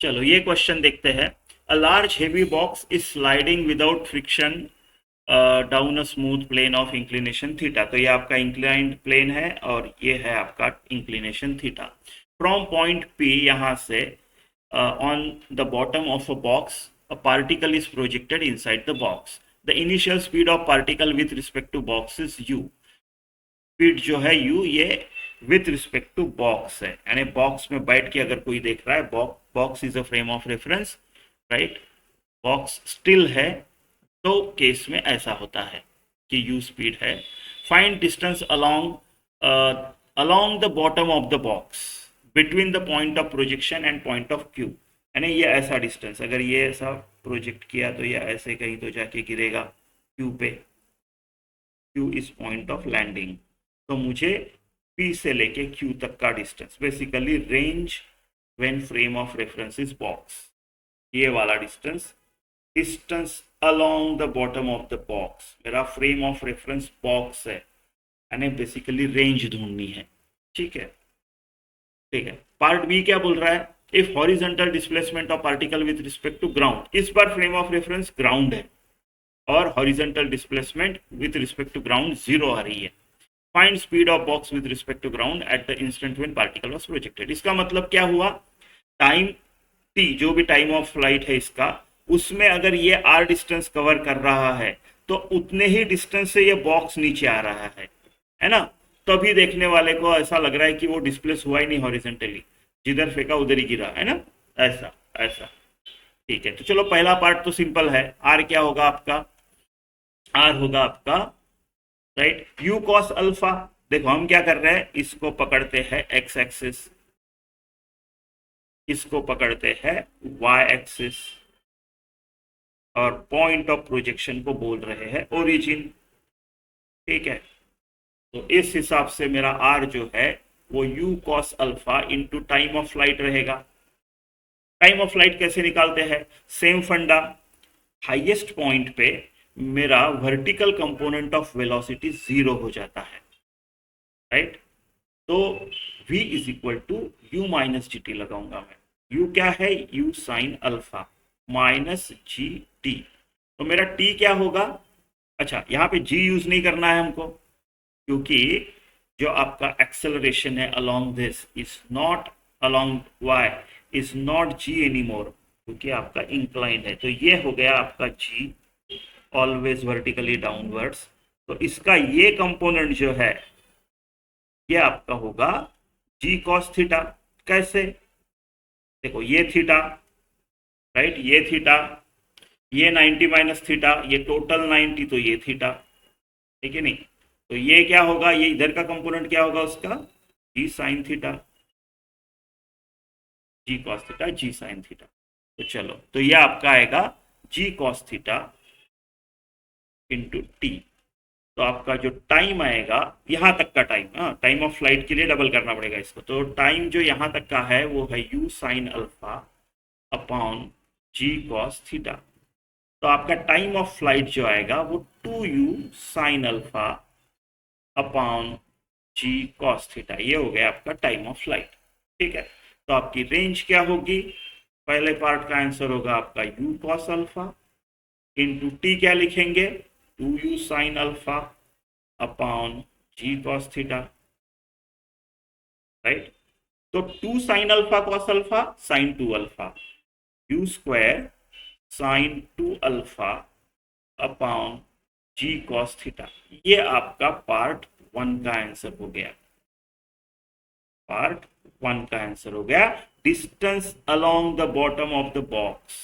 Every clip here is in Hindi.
चलो ये क्वेश्चन देखते हैं। A large heavy box is sliding without friction down a smooth plane of inclination theta. तो ये आपका इंक्लाइंड प्लेन है और ये है आपका inclination theta. From point p, यहाँ से on the bottom of a box a particle is projected inside the box. The initial speed of particle with respect to box is u. Speed जो है यू, ये विथ रिस्पेक्ट टू बॉक्स है, यानी बॉक्स में बैठ के अगर कोई देख रहा है, box is a frame of reference, right, box still है, तो केस में ऐसा होता है कि यू स्पीड है। Find distance along the bottom of the box between the point of projection and point of Q. यानी ये ऐसा डिस्टेंस, अगर ये ऐसा प्रोजेक्ट किया तो ये ऐसे कहीं तो जाके गिरेगा क्यू पे। Q is point of landing. तो मुझे पी से लेके क्यू तक का distance, basically range when frame of reference is box, ये वाला distance, distance along the bottom of the box, मेरा फ्रेम ऑफ रेफरेंस बॉक्स है, यानी बेसिकली रेंज ढूंढनी है। ठीक है, ठीक है। पार्ट बी क्या बोल रहा है? If horizontal displacement of particle with respect to ground, इस बार फ्रेम ऑफ रेफरेंस ग्राउंड है और horizontal displacement with respect to ground zero आ रही है। Find speed of box with respect to ground at the instant when particle was projected. इसका मतलब क्या हुआ? टाइम टी, जो भी टाइम ऑफ फ्लाइट है इसका, उसमें अगर ये आर डिस्टेंस कवर कर रहा है तो उतने ही डिस्टेंस से ये बॉक्स नीचे आ रहा है ना। तभी देखने वाले को ऐसा लग रहा है कि वो डिस्प्लेस हुआ ही नहीं हॉरिजेंटली, जिधर फेंका उधर ही गिरा, है ना, ऐसा ऐसा। ठीक है, तो चलो पहला पार्ट तो सिंपल है। आर क्या होगा आपका? आर होगा आपका, राइट, यू कॉस अल्फा। देखो हम क्या कर रहे हैं, इसको पकड़ते हैं एक्स एक्सिस, इसको पकड़ते हैं वाई एक्सिस, और पॉइंट ऑफ प्रोजेक्शन को बोल रहे हैं ओरिजिन। ठीक है, तो इस हिसाब से मेरा आर जो है वो u cos alpha into time of flight रहेगा। टाइम ऑफ फ्लाइट कैसे निकालते हैं? सेम फंडा, हाईएस्ट पॉइंट पे मेरा vertical component of velocity zero हो जाता है, राइट। तो v is equal to u minus g t लगाऊंगा मैं। u क्या है? u sine alpha minus g t. तो मेरा t क्या होगा? अच्छा, यहाँ पे g यूज नहीं करना है हमको, क्योंकि जो आपका एक्सेलरेशन है along this is not along y, is not g any more, क्योंकि आपका इंक्लाइंड है। तो ये हो गया आपका g, ऑलवेज वर्टिकली डाउनवर्ड्स। तो इसका ये कंपोनेंट जो है ये आपका होगा जी कॉस थीटा। कैसे? देखो ये थीटा, राइट, ये थीटा, ये 90 माइनस थीटा, ये टोटल 90, तो ये थीटा, ठीक है नहीं। तो ये क्या होगा? ये इधर का कंपोनेंट क्या होगा उसका? जी साइन थीटा, जी कॉस थीटा, जी साइन थीटा। तो चलो, तो ये आपका आएगा जी कॉस थीटा इंटू टी। तो आपका जो टाइम आएगा, यहाँ तक का टाइम, हाँ, टाइम ऑफ फ्लाइट के लिए डबल करना पड़ेगा इसको, तो टाइम जो यहाँ तक का है वो है u sine alpha upon g cos theta. तो आपका टाइम ऑफ फ्लाइट जो आएगा वो 2u sine alpha upon g cos theta, ये हो गया आपका टाइम ऑफ फ्लाइट। ठीक है, तो आपकी रेंज क्या होगी? पहले पार्ट का आंसर होगा आपका u cos alpha into t, क्या लिखेंगे? 2u sine alpha upon g cos theta, right. तो 2 sine alpha cos alpha sine 2 alpha, u square sine 2 alpha upon g cos theta. ये आपका पार्ट वन का आंसर हो गया। पार्ट वन का आंसर हो गया distance along the bottom of the box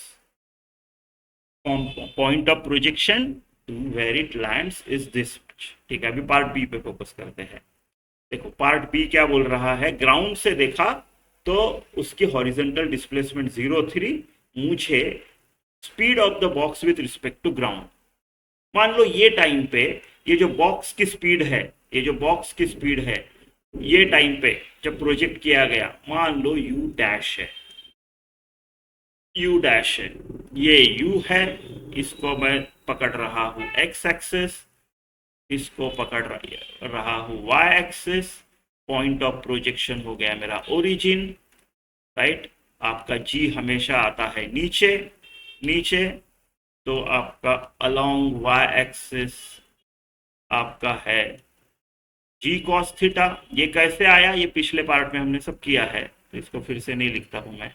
from point of projection to where it lands is this much. ठीक है, अभी पार्ट बी पे फोकस करते हैं। देखो पार्ट बी क्या बोल रहा है, ग्राउंड से देखा तो उसकी हॉरिजॉन्टल डिस्प्लेसमेंट 0.3, मुझे speed of the box with respect to ground. मान लो ये टाइम पे ये जो बॉक्स की स्पीड है, ये जो बॉक्स की स्पीड है, ये टाइम पे जब प्रोजेक्ट किया गया, मान लो यू डैश है, यू डैश है, ये यू है, इसको मैं पकड़ रहा हूं एक्स एक्सिस, इसको पकड़ रहा हूं y axis, point of projection हो गया मेरा ओरिजिन, राइट। आपका जी हमेशा आता है नीचे नीचे, तो आपका अलोंग वाई एक्सिस आपका है जी कॉस थीटा। ये कैसे आया, ये पिछले पार्ट में हमने सब किया है, तो इसको फिर से नहीं लिखता हूं मैं,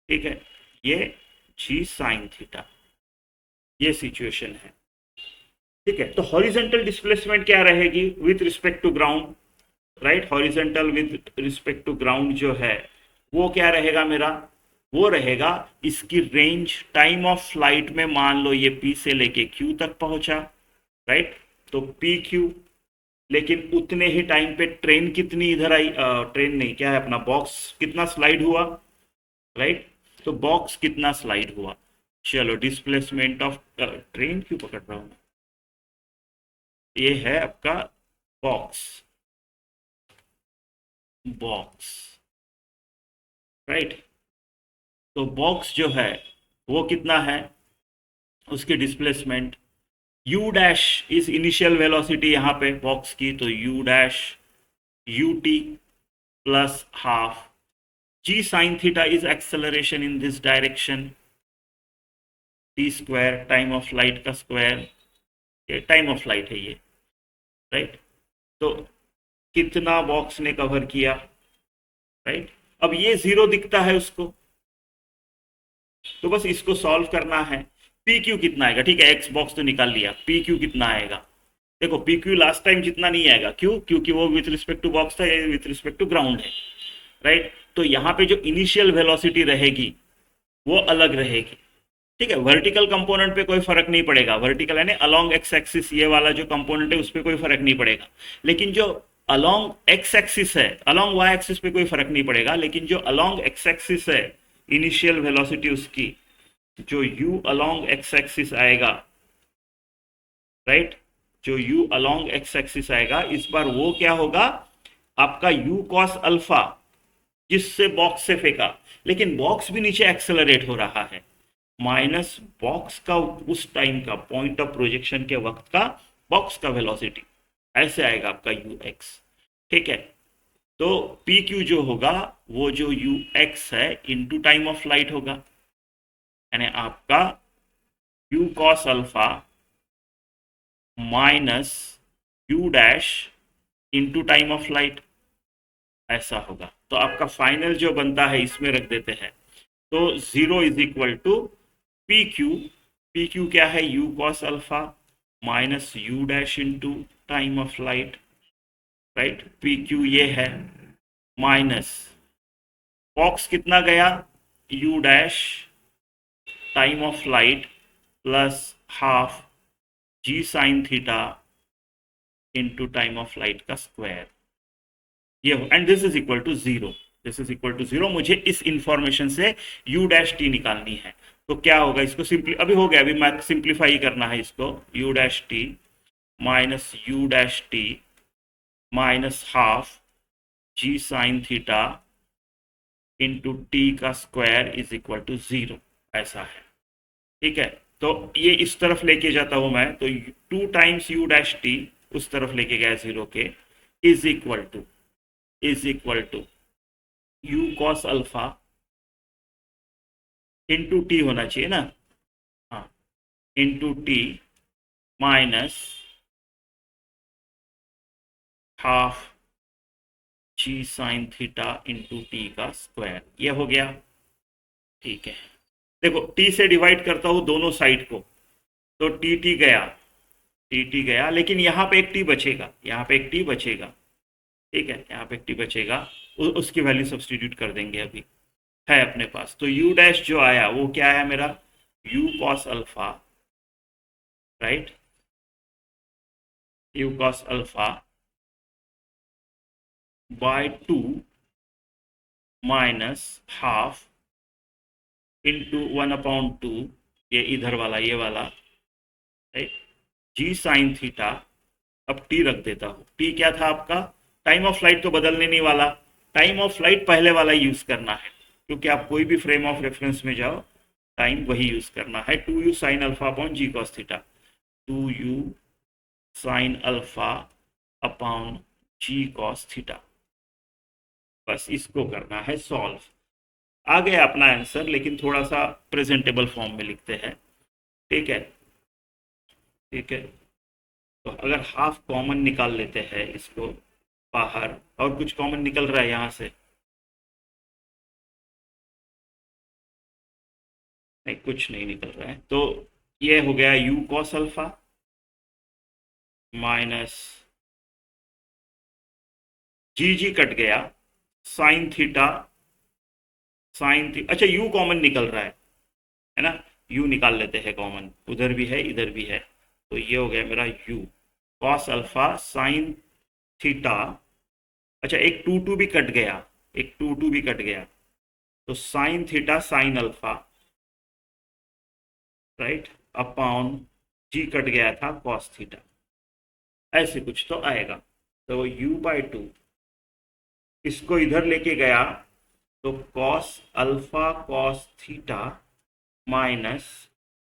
ठीक है। ये जी साइन थीटा, ये सिचुएशन है, ठीक है। तो हॉरिजेंटल डिस्प्लेसमेंट क्या रहेगी with respect to ground, right. Horizontal with respect to ground जो है वो क्या रहेगा मेरा, वो रहेगा इसकी रेंज टाइम ऑफ फ्लाइट में, मान लो ये पी से लेके क्यू तक पहुंचा, राइट। तो पी क्यू, लेकिन उतने ही टाइम पे ट्रेन कितनी इधर आई, ट्रेन नहीं, क्या है अपना बॉक्स कितना स्लाइड हुआ, राइट। तो बॉक्स कितना स्लाइड हुआ, चलो डिस्प्लेसमेंट ऑफ ट्रेन क्यों पकड़ रहा हूं, ये है आपका बॉक्स, बॉक्स, राइट। तो बॉक्स जो है वो कितना है, उसकी displacement u dash is initial velocity यहाँ पे बॉक्स की, तो u dash U T plus half g sine theta is acceleration in this direction, T square time of flight का स्क्वायर, ये टाइम ऑफ फ्लाइट है ये, राइट। तो कितना बॉक्स ने कवर किया, राइट। अब ये जीरो दिखता है उसको, तो बस इसको सॉल्व करना है। पी क्यू कितना आएगा, ठीक है, एक्स बॉक्स तो निकाल लिया, पी क्यू कितना आएगा, देखो पी क्यू लास्ट टाइम जितना नहीं आएगा, क्यों, क्योंकि वो विथ रिस्पेक्ट टू बॉक्स था, ये विथ रिस्पेक्ट टू ग्राउंड है, राइट। तो यहाँ पे जो इनिशियल वेलोसिटी रहेगी वो अलग रहेगी, ठीक है। वर्टिकल कंपोनेंट पे कोई फर्क नहीं पड़ेगा, वर्टिकल यानी अलोंग एक्स एक्सिस ये वाला जो कंपोनेंट है उस पर कोई फर्क नहीं पड़ेगा, लेकिन जो अलोंग एक्स एक्सिस है, अलोंग वाई एक्सिस पे कोई फर्क नहीं पड़ेगा, लेकिन जो अलोंग एक्स एक्सिस है इनिशियल वेलोसिटी उसकी, जो u अलोंग एक्स एक्सिस आएगा, राइट, जो u अलोंग एक्स एक्सिस आएगा, इस बार वो क्या होगा आपका u कॉस अल्फा, जिससे बॉक्स से फेंका, लेकिन बॉक्स भी नीचे एक्सेलरेट हो रहा है, माइनस बॉक्स का उस टाइम का पॉइंट ऑफ प्रोजेक्शन के वक्त का बॉक्स का वेलोसिटी, ऐसे आएगा आपका यू एक्स, ठीक है। तो पी क्यू जो होगा वो जो यू एक्स है इनटू टाइम ऑफ फ्लाइट होगा, यानी आपका u cos alpha minus u dash into time of flight, ऐसा होगा। तो आपका फाइनल जो बनता है इसमें रख देते हैं, तो zero is equal to p q, p q क्या है u cos alpha minus u dash into time of flight, right. P q ये है माइनस बॉक्स कितना गया u dash time of flight plus half g sine theta into time of flight का स्क्वायर, ये हो, and this is equal to zero, this is equal to zero. मुझे इस इंफॉर्मेशन से यू डैश टी निकालनी है, तो क्या होगा, इसको सिंपली अभी हो गया, अभी मैथ सिंप्लीफाई करना है इसको, u dash t minus u dash t minus half g sine theta into t का square is equal to zero, ऐसा है, ठीक है। तो ये इस तरफ लेके जाता हूं मैं, तो two times u dash t उस तरफ लेके गया जीरो के, is equal to u cos alpha into t होना चाहिए ना, हाँ, into t minus half g sine theta into t का स्क्वायर, ये हो गया, ठीक है। देखो टी से डिवाइड करता हूँ दोनों साइड को, तो टी टी गया, टी टी गया, लेकिन यहाँ पे एक टी बचेगा, यहाँ पे एक टी बचेगा, ठीक है, यहाँ पे एक टी बचेगा, उसकी वैल्यू सब्सटीट्यूट कर देंगे, अभी है अपने पास। तो u डैश जो आया वो क्या आया मेरा, u cos alpha, right, u cos alpha by 2 minus half into 1/2, ये इधर वाला ये वाला, राइट, जी साइन थीटा, अब टी रख देता हूँ, टी क्या था आपका, टाइम ऑफ फ्लाइट तो बदलने नहीं वाला, टाइम ऑफ फ्लाइट पहले वाला यूज करना है, क्योंकि आप कोई भी फ्रेम ऑफ रेफरेंस में जाओ टाइम वही यूज करना है, 2u sine alpha upon g cos theta, 2u sine alpha upon g cos theta, बस इसको करना है सॉल्व। आ गया अपना आंसर, लेकिन थोड़ा सा प्रेजेंटेबल फॉर्म में लिखते हैं। ठीक है, ठीक है। तो अगर हाफ कॉमन निकाल लेते हैं इसको बाहर, और कुछ कॉमन निकल रहा है यहाँ से? नहीं, कुछ नहीं निकल रहा है। तो ये हो गया u cos अल्फा माइनस जी कट गया, साइन थीटा, अच्छा u कॉमन निकल रहा है ना? u निकाल लेते हैं कॉमन, उधर भी है इधर भी है। तो ये हो गया मेरा u cos alpha sine theta. अच्छा, एक टू टू भी कट गया, एक टू टू भी कट गया, तो sine theta sine alpha, right, upon g cut गया था कॉस थीटा, ऐसे कुछ तो आएगा। तो u/2 इसको इधर लेके गया तो cos alpha cos theta minus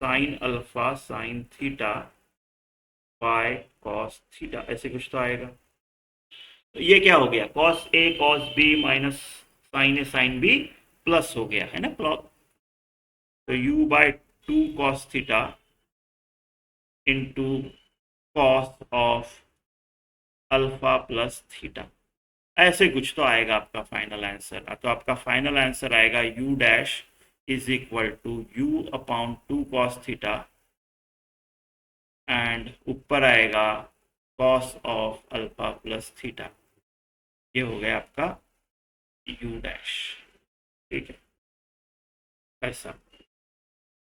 sine alpha sine theta by cos theta, ऐसे कुछ तो आएगा। तो ये क्या हो गया, cos a cos b minus sine a sine b plus हो गया है ना प्लॉट। तो u/2 cos theta into cos of alpha plus theta, ऐसे कुछ तो आएगा आपका फाइनल आंसर। तो आपका फाइनल आंसर आएगा u dash is equal to u upon 2 cos theta and ऊपर आएगा cos of alpha plus theta. ये हो गया आपका u डैश। ठीक है, ऐसा।